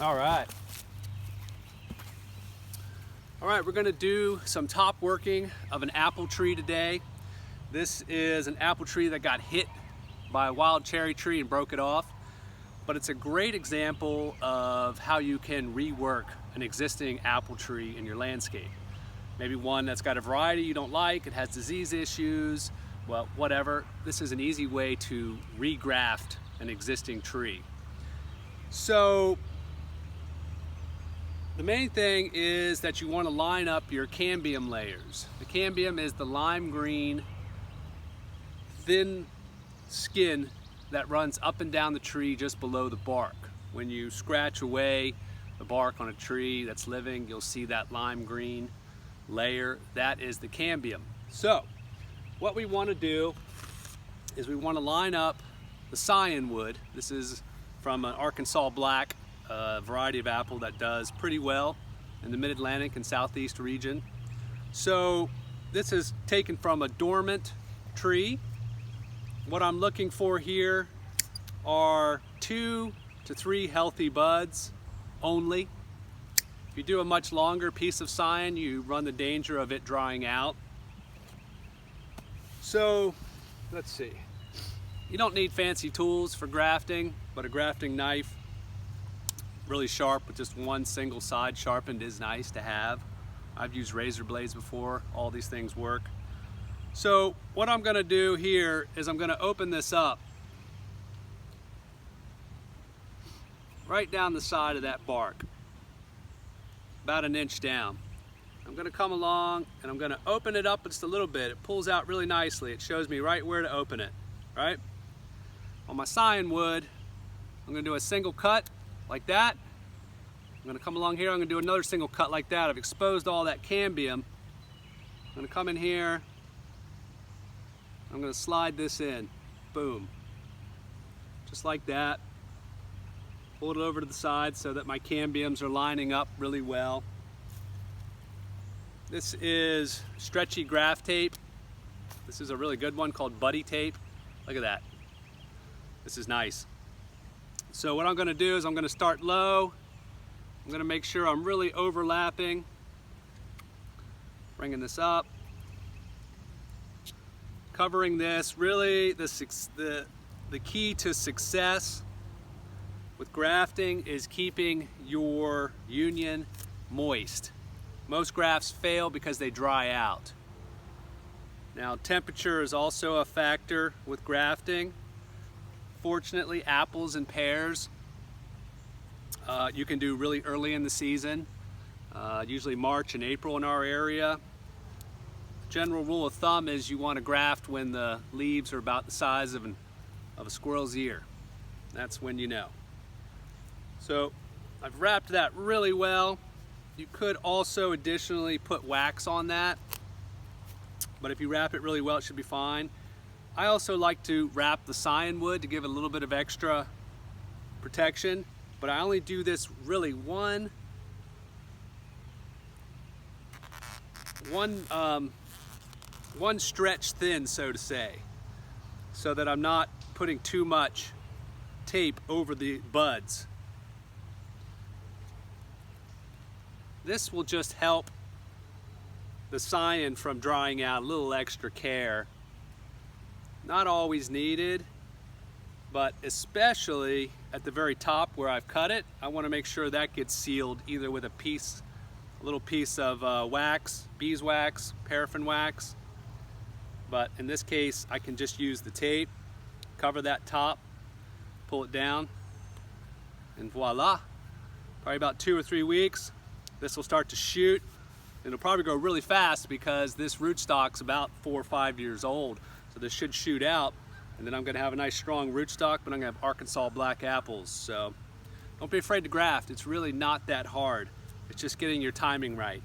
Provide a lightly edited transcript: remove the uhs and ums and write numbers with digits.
All right. All right, we're gonna do some top working of an apple tree today. This is an apple tree that got hit by a wild cherry tree and broke it off. But it's a great example of how you can rework an existing apple tree in your landscape. Maybe one that's got a variety you don't like, it has disease issues, well, whatever. This is an easy way to regraft an existing tree. So the main thing is that you want to line up your cambium layers. The cambium is the lime green, thin skin that runs up and down the tree just below the bark. When you scratch away the bark on a tree that's living, you'll see that lime green layer. That is the cambium. So what we want to do is we want to line up the cyan wood. This is from an Arkansas black variety of apple that does pretty well in the mid-Atlantic and southeast region. So this is taken from a dormant tree. What I'm looking for here are 2 to 3 healthy buds only. If you do a much longer piece of cyan, you run the danger of it drying out. So let's see. You don't need fancy tools for grafting, but a grafting knife, really sharp with just one single side sharpened, is nice to have. I've used razor blades before. All these things work. So what I'm going to do here is I'm going to open this up right down the side of that bark, about 1 inch down. I'm going to come along and I'm going to open it up just a little bit. It pulls out really nicely. It shows me right where to open it, right? On my cyan wood, I'm going to do a single cut like that. I'm going to come along here, I'm going to do another single cut like that. I've exposed all that cambium. I'm going to come in here, I'm going to slide this in, boom, just like that. Pull it over to the side so that my cambiums are lining up really well. This is stretchy graft tape. This is a really good one called Buddy tape. Look at that. This is nice. So what I'm going to do is I'm going to start low. I'm going to make sure I'm really overlapping, bringing this up, covering this. Really the key to success with grafting is keeping your union moist. Most grafts fail because they dry out. Now, temperature is also a factor with grafting. Fortunately, apples and pears you can do really early in the season, usually March and April in our area. General rule of thumb is you want to graft when the leaves are about the size of a squirrel's ear. That's when you know. So I've wrapped that really well. You could also additionally put wax on that, but if you wrap it really well, it should be fine. I also like to wrap the cyan wood to give it a little bit of extra protection, but I only do this really one stretch thin, so to say, so that I'm not putting too much tape over the buds. This will just help the cyan from drying out. A little extra care. Not always needed, but especially at the very top where I've cut it, I want to make sure that gets sealed either with a little piece of wax, beeswax, paraffin wax. But in this case, I can just use the tape, cover that top, pull it down, and voila. Probably about 2 or 3 weeks, this will start to shoot. It'll probably grow really fast because this rootstock's about 4 or 5 years old. So this should shoot out, and then I'm going to have a nice strong rootstock, but I'm going to have Arkansas black apples. So don't be afraid to graft. It's really not that hard. It's just getting your timing right.